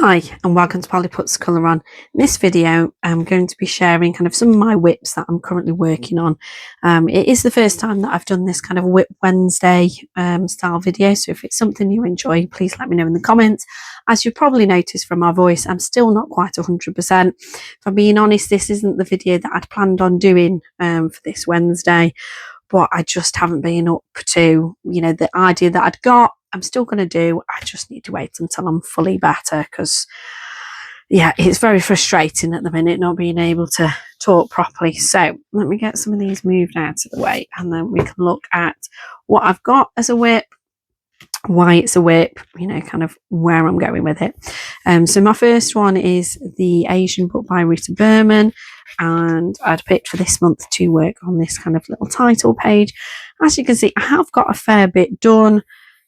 Hi and welcome to Polly Puts Colour On. In this video I'm going to be sharing kind of some of my WIPs that I'm currently working on. It is the first time that I've done this kind of WIP Wednesday style video, so if it's something you enjoy, please let me know in the comments. As you've probably noticed from my voice, I'm still not quite 100%. If I'm being honest, this isn't the video that I'd planned on doing for this Wednesday, but I just haven't been up to, the idea that I'd got. I'm still going to do. I just need to wait until I'm fully better because, yeah, it's very frustrating at the minute not being able to talk properly. So let me get some of these moved out of the way and then we can look at what I've got as a WIP, why it's a WIP, kind of where I'm going with it. So my first one is the Asian book by Rita Berman, and I'd picked for this month to work on this kind of little title page. As you can see, I have got a fair bit done.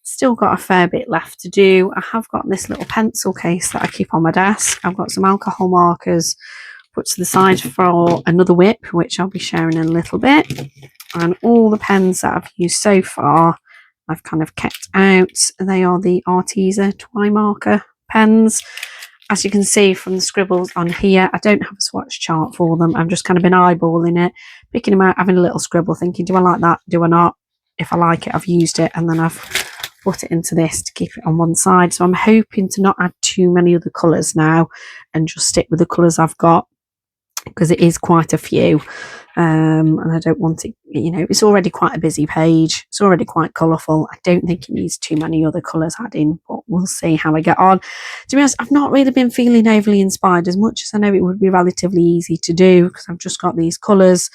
Still got a fair bit left to do. I have got this little pencil case that I keep on my desk. I've got some alcohol markers put to the side for another WIP, which I'll be sharing in a little bit. And all the pens that I've used so far, I've kind of kept out. They are the Arteza Twi marker pens. As you can see from the scribbles on here, I don't have a swatch chart for them. I've just kind of been eyeballing it, picking them out, having a little scribble, thinking, do I like that? Do I not? If I like it, I've used it, and then I've put it into this to keep it on one side. So I'm hoping to not add too many other colours now and just stick with the colours I've got, because it is quite a few, and I don't want it, it's already quite a busy page, it's already quite colourful. I don't think it needs too many other colours adding, but we'll see how I get on. To be honest, I've not really been feeling overly inspired, as much as I know it would be relatively easy to do because I've just got these colours.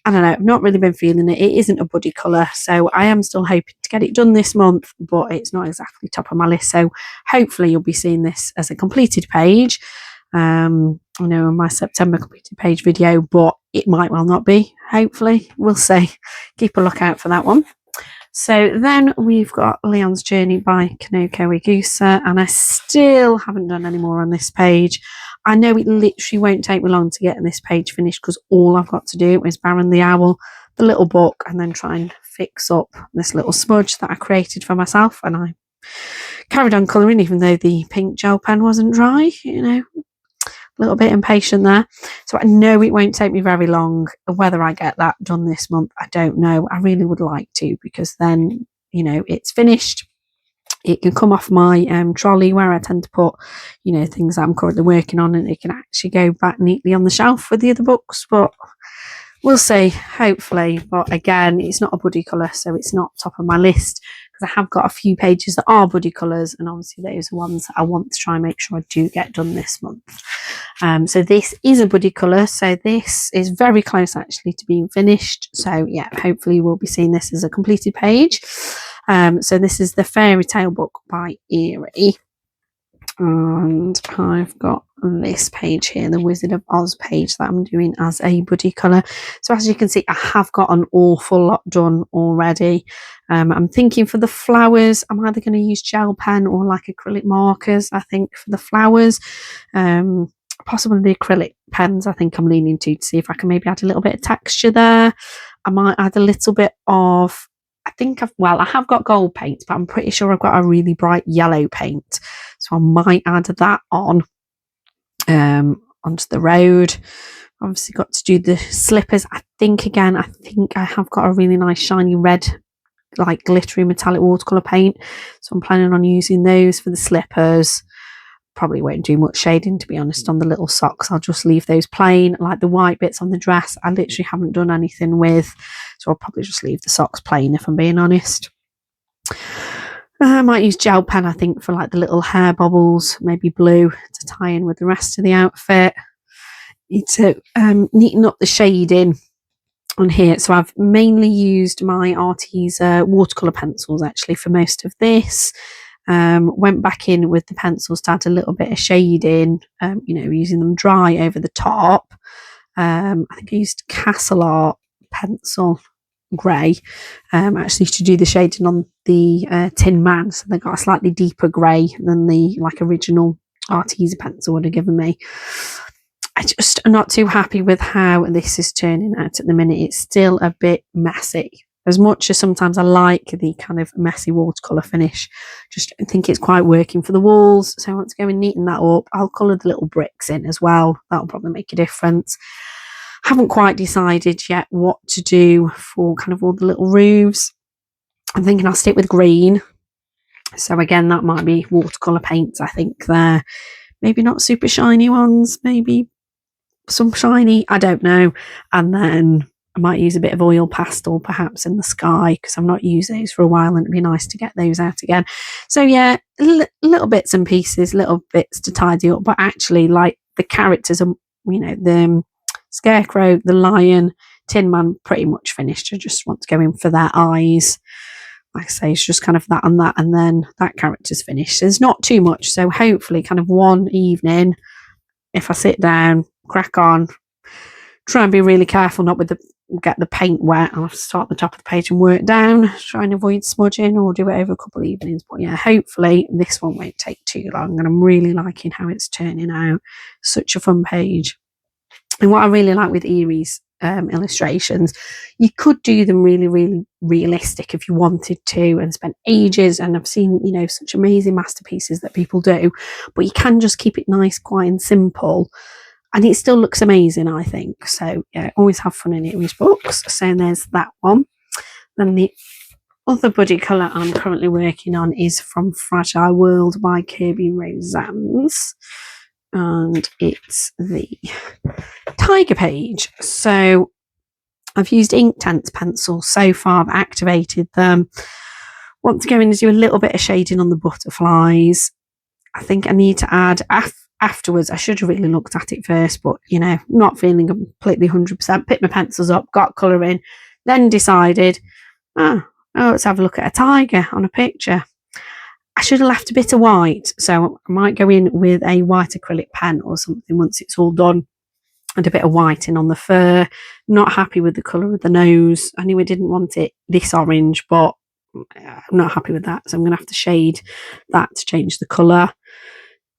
I don't know, I've not really been feeling it. It isn't a buddy colour, so I am still hoping to get it done this month, but it's not exactly top of my list. So hopefully you'll be seeing this as a completed page. I know in my September completed page video, but it might well not be. Hopefully, we'll see. Keep a lookout for that one. So then we've got Leon's Journey by Kanoko Igusa, and I still haven't done any more on this page. I know it literally won't take me long to get this page finished because all I've got to do is Baron the Owl, the little book, and then try and fix up this little smudge that I created for myself. And I carried on colouring even though the pink gel pen wasn't dry, a little bit impatient there. So I know it won't take me very long. Whether I get that done this month, I don't know. I really would like to, because then, it's finished. It can come off my trolley where I tend to put, things that I'm currently working on, and it can actually go back neatly on the shelf with the other books. But we'll see, hopefully. But again, it's not a buddy colour, so it's not top of my list, because I have got a few pages that are buddy colours, and obviously those are ones that I want to try and make sure I do get done this month. So this is a buddy colour, so this is very close actually to being finished. So yeah, hopefully we'll be seeing this as a completed page. So this is the Fairy Tale book by Eriy, and I've got this page here, the Wizard of Oz page, that I'm doing as a buddy colour. So as you can see, I have got an awful lot done already. I'm thinking for the flowers, I'm either going to use gel pen or like acrylic markers. I think for the flowers, possibly the acrylic pens, I think I'm leaning to see if I can maybe add a little bit of texture there. I might add a little bit of, I have got gold paint, but I'm pretty sure I've got a really bright yellow paint. So I might add that on onto the road. Obviously got to do the slippers. I think I have got a really nice shiny red, like glittery metallic watercolour paint. So I'm planning on using those for the slippers. Probably won't do much shading, to be honest, on the little socks. I'll just leave those plain. Like the white bits on the dress, I literally haven't done anything with, so I'll probably just leave the socks plain, if I'm being honest. I might use gel pen, I think, for like the little hair bobbles, maybe blue to tie in with the rest of the outfit. Need to neaten up the shading on here. So I've mainly used my Arteza watercolour pencils actually for most of this. Went back in with the pencils to add a little bit of shading, using them dry over the top. I think I used Castle Art pencil grey actually to do the shading on the Tin Man, so they got a slightly deeper grey than the original Arteza pencil would have given me. I just am not too happy with how this is turning out at the minute. It's still a bit messy. As much as sometimes I like the kind of messy watercolour finish, just don't think it's quite working for the walls. So I want to go and neaten that up. I'll colour the little bricks in as well. That'll probably make a difference. Haven't quite decided yet what to do for kind of all the little roofs. I'm thinking I'll stick with green. So again, that might be watercolour paints, I think there. Maybe not super shiny ones, maybe some shiny, I don't know. And then I might use a bit of oil pastel perhaps in the sky, because I've not used those for a while and it'd be nice to get those out again. So yeah, little bits and pieces, little bits to tidy up. But actually, like the characters are, you know, the Scarecrow, the Lion, Tin Man, pretty much finished. I just want to go in for their eyes. Like I say, it's just kind of that, and then that character's finished. There's not too much, so hopefully kind of one evening, if I sit down, crack on, try and be really careful not with get the paint wet. I'll start at the top of the page and work down, try and avoid smudging, or do it over a couple of evenings. But yeah, hopefully this one won't take too long, and I'm really liking how it's turning out. Such a fun page. And what I really like with Erie's illustrations, you could do them really, really realistic if you wanted to and spend ages. And I've seen, you know, such amazing masterpieces that people do, but you can just keep it nice, quiet and simple, and it still looks amazing, I think. So yeah, always have fun in Erie's books. So there's that one. Then the other buddy colour I'm currently working on is from Fragile World by Kirby Rosannes, and it's the tiger page. So I've used Inktense pencils so far. I've activated them. Want to go in and do a little bit of shading on the butterflies. I think I need to add afterwards. I should have really looked at it first, but you know, not feeling completely 100%. Picked my pencils up, got colour in, then decided, oh, let's have a look at a tiger on a picture. I should have left a bit of white, so I might go in with a white acrylic pen or something once it's all done, and a bit of white in on the fur. Not happy with the colour of the nose. I knew I didn't want it this orange, but I'm not happy with that, so I'm going to have to shade that to change the colour.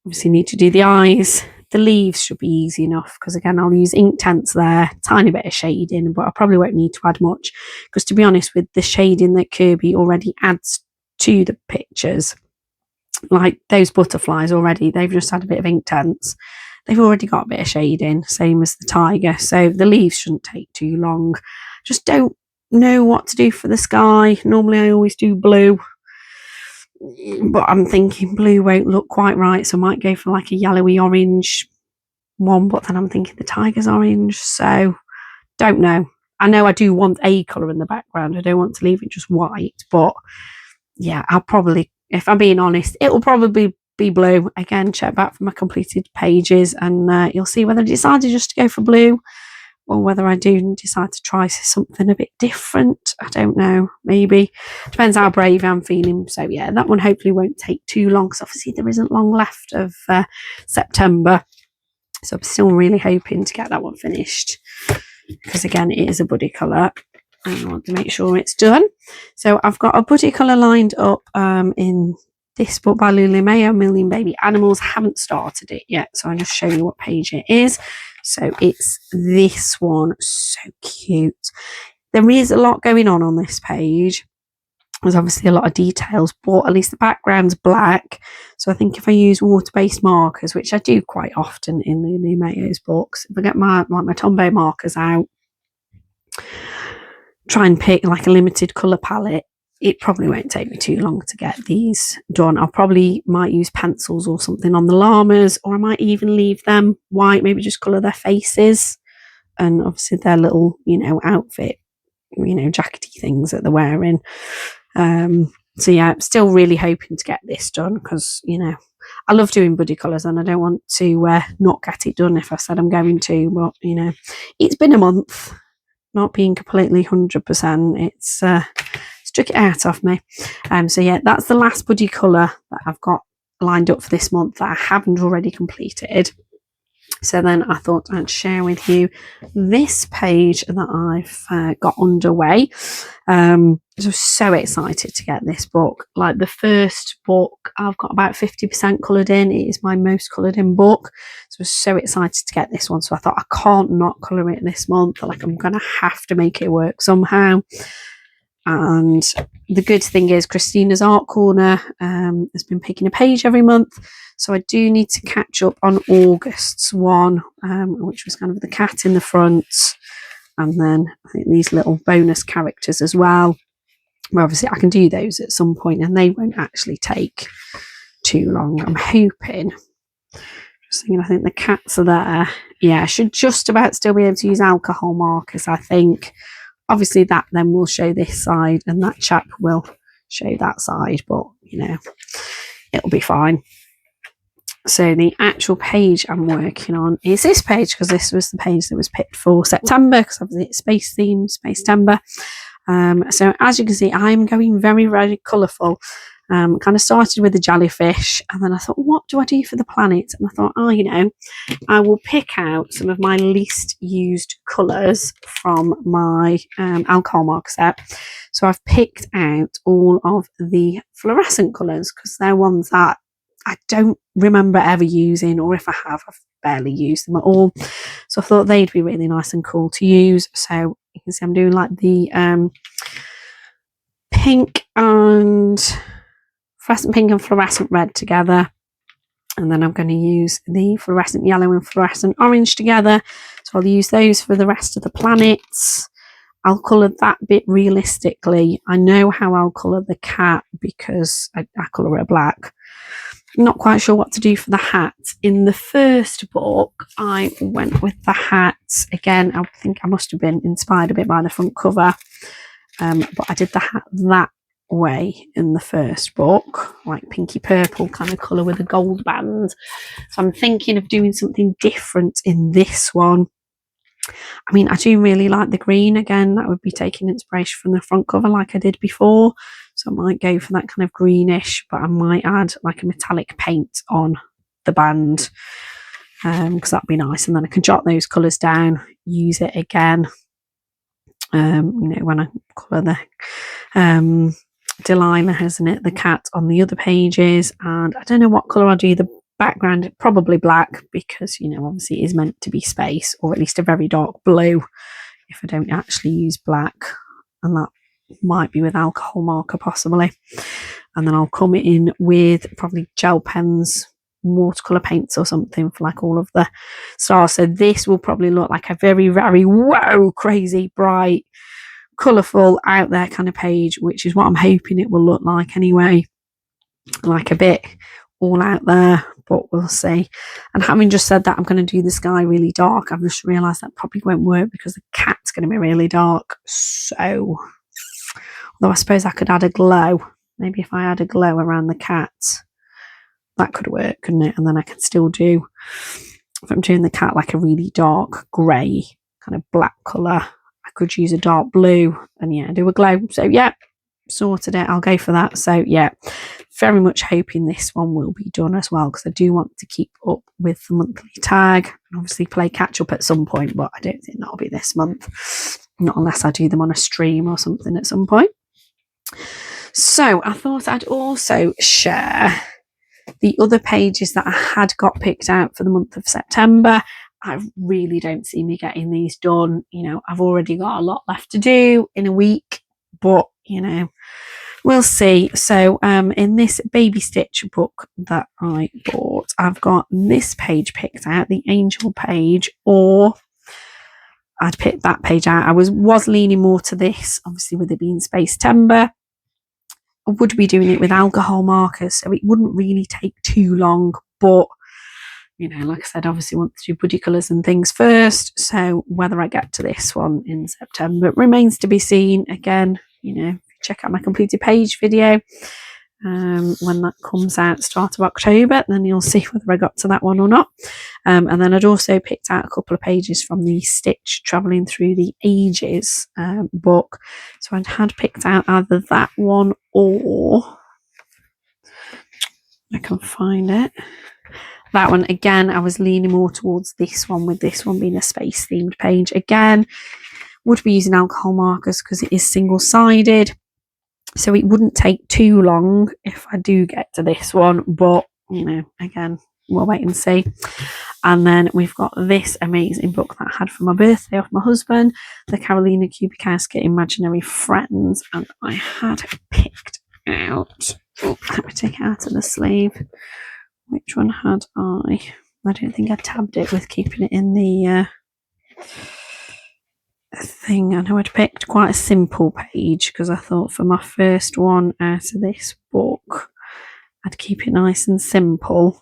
Obviously need to do the eyes. The leaves should be easy enough, because again, I'll use Inktense there, tiny bit of shading, but I probably won't need to add much, because to be honest, with the shading that Kirby already adds to the pictures, like those butterflies already, they've just had a bit of Inktense. They've already got a bit of shading, same as the tiger, so the leaves shouldn't take too long. Just don't know what to do for the sky. Normally I always do blue, but I'm thinking blue won't look quite right, so I might go for like a yellowy orange one, but then I'm thinking the tiger's orange, so don't know. I know I do want a colour in the background. I don't want to leave it just white, but yeah, I'll probably, if I'm being honest, it will probably be blue. Again, check back for my completed pages, and you'll see whether I decided just to go for blue or whether I do decide to try something a bit different. I don't know, maybe. Depends how brave I'm feeling. So yeah, that one hopefully won't take too long, because obviously there isn't long left of September. So I'm still really hoping to get that one finished, because again, it is a buddy colour and I want to make sure it's done. So I've got a buddy colour lined up in this book by Lulu Mayo, Million Baby Animals. I haven't started it yet, so I'll just show you what page it is. So it's this one. So cute. There is a lot going on this page. There's obviously a lot of details, but at least the background's black. So I think if I use water-based markers, which I do quite often in Lulu Mayo's books, if I get my Tombow markers out, try and pick like a limited colour palette, it probably won't take me too long to get these done. I'll probably might use pencils or something on the llamas, or I might even leave them white, maybe just colour their faces and obviously their little, you know, outfit, you know, jackety things that they're wearing. So yeah, I'm still really hoping to get this done, because, you know, I love doing buddy colours and I don't want to not get it done if I said I'm going to, but, you know, it's been a month, not being completely 100%. It's took it out of me. So yeah, that's the last buddy colour that I've got lined up for this month that I haven't already completed. So then I thought I'd share with you this page that I've got underway. I was so excited to get this book. Like the first book, I've got about 50% coloured in. It is my most coloured in book. So I was so excited to get this one. So I thought I can't not colour it this month. Like I'm going to have to make it work somehow. And the good thing is Christina's Art Corner has been picking a page every month. So I do need to catch up on August's one, which was kind of the cat in the front. And then I think these little bonus characters as well. Well, obviously I can do those at some point and they won't actually take too long. I'm hoping. Just thinking, I think the cats are there. Yeah, I should just about still be able to use alcohol markers, I think. Obviously that then will show this side and that chap will show that side, but you know, it'll be fine. So the actual page I'm working on is this page, because this was the page that was picked for September, because obviously it's space theme, Space-tember. So as you can see, I'm going very, very colourful. Kind of started with the jellyfish, and then I thought, what do I do for the planet? And I thought, oh, you know, I will pick out some of my least used colours from my alcohol marker set. So I've picked out all of the fluorescent colours, because they're ones that I don't remember ever using, or if I have, I've barely used them at all. So I thought they'd be really nice and cool to use. So you can see I'm doing like the pink and fluorescent pink and fluorescent red together, and then I'm going to use the fluorescent yellow and fluorescent orange together. So I'll use those for the rest of the planets. I'll colour that bit realistically. I know how I'll colour the cat because I colour it black. I'm not quite sure what to do for the hat. In the first book, I went with the hat. Again, I think I must have been inspired a bit by the front cover. But I did the hat that way in the first book, like pinky purple kind of colour with a gold band. So I'm thinking of doing something different in this one. I mean, I do really like the green. Again, that would be taking inspiration from the front cover like I did before. So I might go for that kind of greenish, but I might add like a metallic paint on the band, because that'd be nice. And then I can jot those colours down, use it again. You know, when I colour the Delilah, isn't it, the cat on the other pages. And I don't know what colour I'll do the background, probably black, because, you know, obviously it is meant to be space, or at least a very dark blue if I don't actually use black, and that might be with alcohol marker possibly. And then I'll come in with probably gel pens, watercolor paints or something for like all of the stars. So this will probably look like a very, very whoa, crazy, bright, colourful, out there kind of page, which is what I'm hoping it will look like anyway, like a bit all out there, but we'll see. And having just said that I'm going to do the sky really dark, I've just realised that probably won't work because the cat's going to be really dark. So, although I suppose I could add a glow, maybe if I add a glow around the cat, that could work, couldn't it? And then I can still do, if I'm doing the cat like a really dark grey kind of black colour, I could use a dark blue and yeah, do a glow. So yeah, sorted it, I'll go for that. So yeah, very much hoping this one will be done as well, because I do want to keep up with the monthly tag and obviously play catch up at some point, but I don't think that'll be this month, not unless I do them on a stream or something at some point. So I thought I'd also share the other pages that I had got picked out for the month of September. I really don't see me getting these done. You know, I've already got a lot left to do in a week, but you know, we'll see. So in this baby stitch book that I bought, I've got this page picked out, the angel page, or I'd picked that page out. I was leaning more to this, obviously with it being Space-tember. I would be doing it with alcohol markers, so it wouldn't really take too long, but you know, like I said, obviously want to do buddy colours and things first, so whether I get to this one in September remains to be seen. Again, you know, check out my completed page video when that comes out start of October, then you'll see whether I got to that one or not. And then I'd also picked out a couple of pages from the Stitch Travelling Through the Ages book, so I had picked out either that one or I can find it, that one. Again, I was leaning more towards this one, with this one being a space themed page. Again, would be using alcohol markers because it is single-sided, so it wouldn't take too long if I do get to this one, but you know, again, we'll wait and see. And then we've got this amazing book that I had for my birthday off my husband, the Carolina Kubikowska Imaginary Friends. And I had picked out, let me take it out of the sleeve. Which one had I? I don't think I tabbed it with keeping it in the thing. I know I'd picked quite a simple page because I thought for my first one out of this book, I'd keep it nice and simple.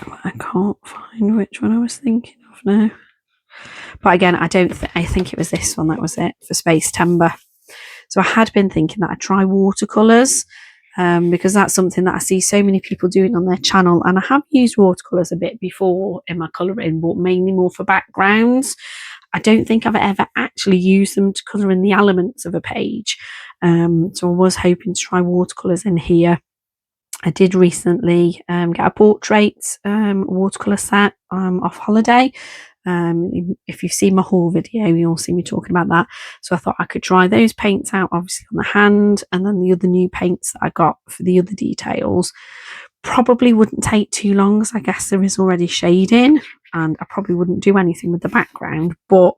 But I can't find which one I was thinking of now. But again, I think it was this one that was it for Space Timber. So I had been thinking that I'd try watercolours. Because that's something that I see so many people doing on their channel, and I have used watercolours a bit before in my colouring, but mainly more for backgrounds. I don't think I've ever actually used them to colour in the elements of a page, so I was hoping to try watercolours in here. I did recently get a portrait watercolour set off holiday. If you've seen my haul video, you'll see me talking about that. So I thought I could try those paints out, obviously on the hand, and then the other new paints that I got for the other details. Probably wouldn't take too long, as I guess there is already shading, and I probably wouldn't do anything with the background. But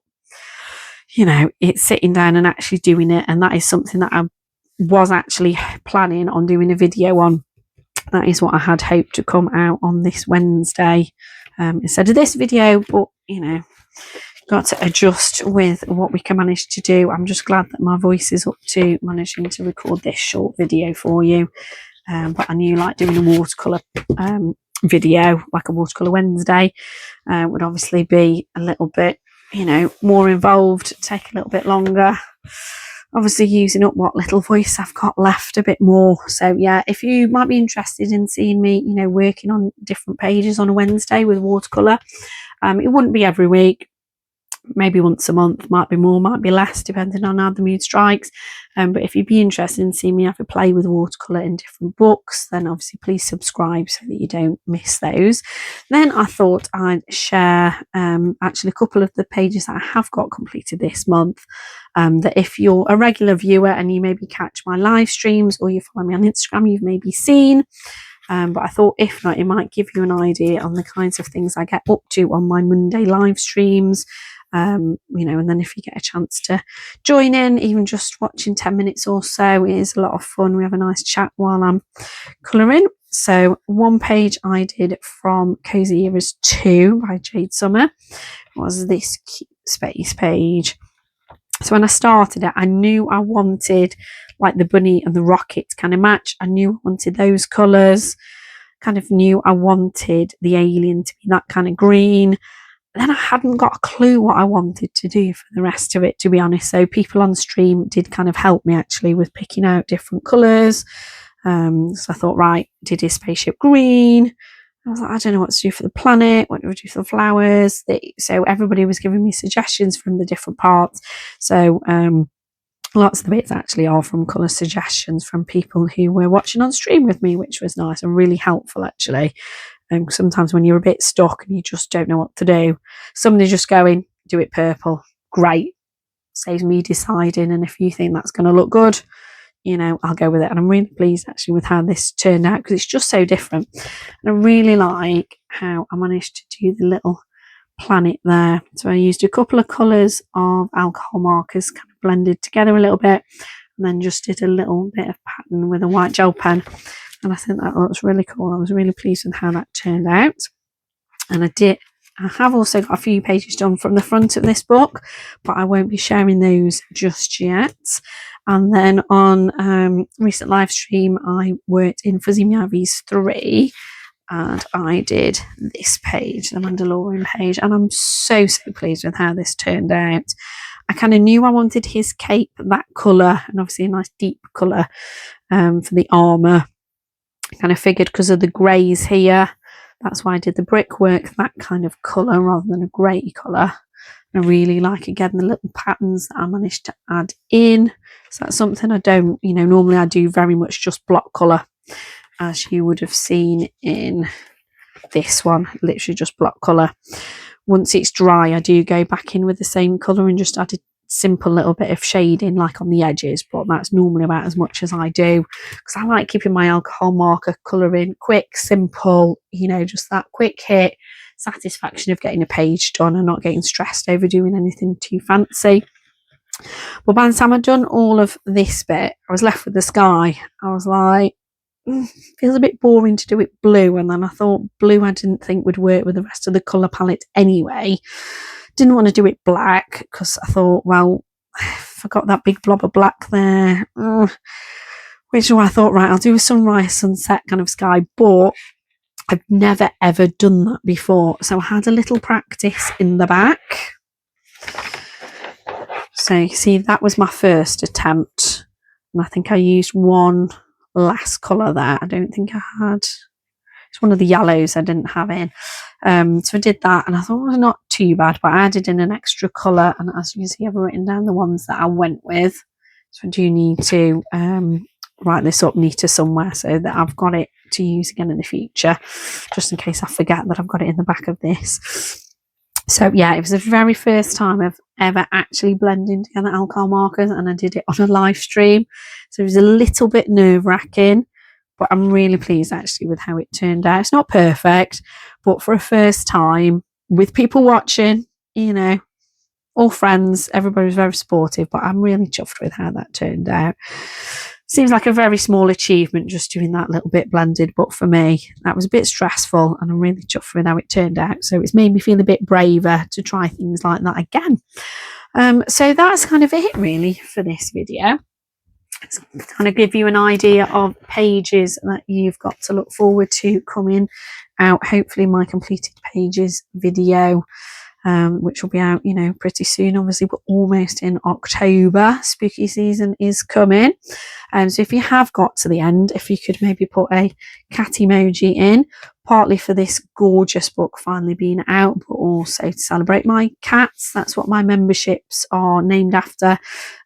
you know, it's sitting down and actually doing it, and that is something that I was actually planning on doing a video on. That is what I had hoped to come out on this Wednesday instead of this video, but you know, got to adjust with what we can manage to do. I'm just glad that my voice is up to managing to record this short video for you, but I knew like doing a watercolour video, like a watercolour Wednesday, would obviously be a little bit, you know, more involved, take a little bit longer. Obviously using up what little voice I've got left a bit more. So yeah, if you might be interested in seeing me, you know, working on different pages on a Wednesday with watercolour, it wouldn't be every week, maybe once a month, might be more, might be less, depending on how the mood strikes. But if you'd be interested in seeing me have a play with watercolour in different books, then obviously please subscribe so that you don't miss those. Then I thought I'd share actually a couple of the pages that I have got completed this month, that if you're a regular viewer and you maybe catch my live streams or you follow me on Instagram, you've maybe seen. But I thought if not, it might give you an idea on the kinds of things I get up to on my Monday live streams. You know, and then if you get a chance to join in, even just watching 10 minutes or so, it is a lot of fun. We have a nice chat while I'm colouring. So one page I did from Cozy Eras 2 by Jade Summer was this cute space page. So when I started it, I knew I wanted like the bunny and the rocket kind of match. I knew I wanted those colours, kind of knew I wanted the alien to be that kind of green. Then I hadn't got a clue what I wanted to do for the rest of it, to be honest. So people on stream did kind of help me actually with picking out different colours. So I thought, right, did his spaceship green? I was like, I don't know what to do for the planet, what do we do for the flowers? So everybody was giving me suggestions from the different parts. So lots of the bits actually are from colour suggestions from people who were watching on stream with me, which was nice and really helpful actually. Sometimes when you're a bit stuck and you just don't know what to do, somebody just going, do it purple, great, saves me deciding. And if you think that's going to look good, you know, I'll go with it. And I'm really pleased actually with how this turned out because it's just so different. And I really like how I managed to do the little planet there. So I used a couple of colours of alcohol markers, kind of blended together a little bit, and then just did a little bit of pattern with a white gel pen. And I think that looks really cool. I was really pleased with how that turned out. And I have also got a few pages done from the front of this book, but I won't be sharing those just yet. And then on recent live stream, I worked in Fuzzy Meowies 3, and I did this page, the Mandalorian page, and I'm so pleased with how this turned out. I kind of knew I wanted his cape that colour, and obviously a nice deep colour for the armour. I kind of figured because of the greys here, that's why I did the brickwork that kind of colour rather than a grey colour. I really like, again, the little patterns that I managed to add in. So that's something I don't, you know, normally I do very much just block colour, as you would have seen in this one, literally just block colour. Once it's dry, I do go back in with the same colour and just add a simple little bit of shading like on the edges, but that's normally about as much as I do, because I like keeping my alcohol marker colouring quick, simple, you know, just that quick hit satisfaction of getting a page done and not getting stressed over doing anything too fancy. But by the time I'd done all of this bit, I was left with the sky. I was like, feels a bit boring to do it blue, and then I thought blue I didn't think would work with the rest of the colour palette anyway. Didn't want to do it black because I thought, well, I've got that big blob of black there, which is why I thought, right, I'll do a sunrise sunset kind of sky, but I've never ever done that before, so I had a little practice in the back. So you see, that was my first attempt, and I think I used one last colour there. I don't think I had, it's one of the yellows I didn't have in, so I did that, and I thought it was not too bad, but I added in an extra colour, and as you can see, I've written down the ones that I went with, so I do need to write this up neater somewhere so that I've got it to use again in the future, just in case I forget that I've got it in the back of this. So yeah, it was the very first time I've ever actually blending together alcohol markers, and I did it on a live stream, so it was a little bit nerve-wracking, but I'm really pleased actually with how it turned out. It's not perfect, but for a first time with people watching, you know, all friends, everybody was very supportive, but I'm really chuffed with how that turned out. Seems like a very small achievement just doing that little bit blended, but for me that was a bit stressful, and I'm really chuffed with how it turned out, so it's made me feel a bit braver to try things like that again. So that's kind of it really for this video. It's kind of give you an idea of pages that you've got to look forward to coming out. Hopefully my completed pages video, which will be out, you know, pretty soon. Obviously we're almost in October, spooky season is coming, so if you have got to the end, if you could maybe put a cat emoji in, partly for this gorgeous book finally being out, but also to celebrate my cats. That's what my memberships are named after.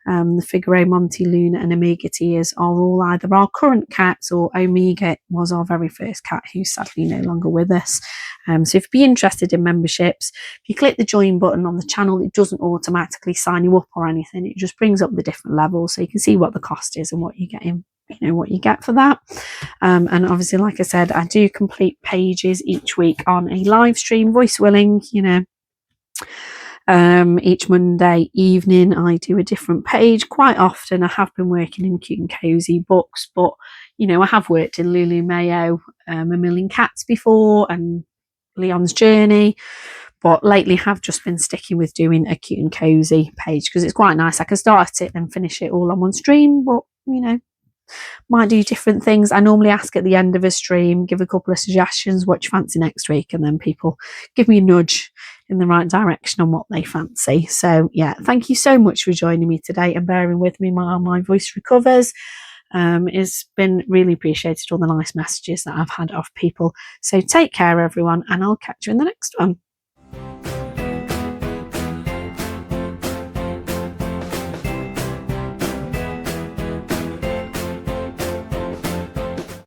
The Figaro, Monty, Luna and Omega tiers are all either our current cats, or Omega was our very first cat, who's sadly no longer with us. So if you'd be interested in memberships, if you click the join button on the channel, it doesn't automatically sign you up or anything, it just brings up the different levels so you can see what the cost is and what you're getting, you know, what you get for that. And obviously, like I said, I do complete pages each week on a live stream, voice willing, you know. Each Monday evening I do a different page. Quite often I have been working in Cute and Cozy books, but you know, I have worked in Lulu Mayo, A Million Cats before, and Leon's Journey, but lately have just been sticking with doing a Cute and Cozy page because it's quite nice. I can start it and finish it all on one stream, but you know, might do different things. I normally ask at the end of a stream, give a couple of suggestions, what you fancy next week, and then people give me a nudge in the right direction on what they fancy. So yeah, thank you so much for joining me today and bearing with me while my voice recovers. It's been really appreciated, all the nice messages that I've had off people. So take care everyone, and I'll catch you in the next one.